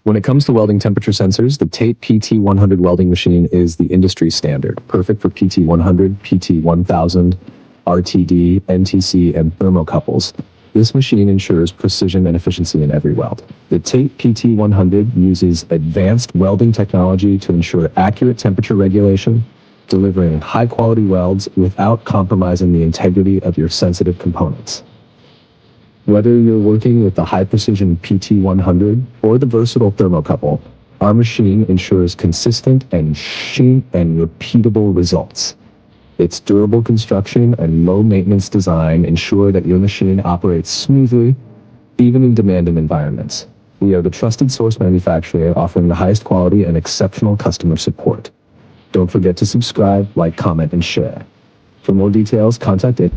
When it comes to welding temperature sensors, the TATE PT100 Welding Machine is the industry standard, perfect for PT100, PT1000, RTD, NTC, and thermocouples. This machine ensures precision and efficiency in every weld. The TATE PT100 uses advanced welding technology to ensure accurate temperature regulation, delivering high-quality welds without compromising the integrity of your sensitive components. Whether you're working with the high-precision PT100 or the versatile thermocouple, our machine ensures consistent and repeatable results. Its durable construction and low-maintenance design ensure that your machine operates smoothly, even in demanding environments. We are the trusted source manufacturer offering the highest quality and exceptional customer support. Don't forget to subscribe, like, comment, and share. For more details, contact it.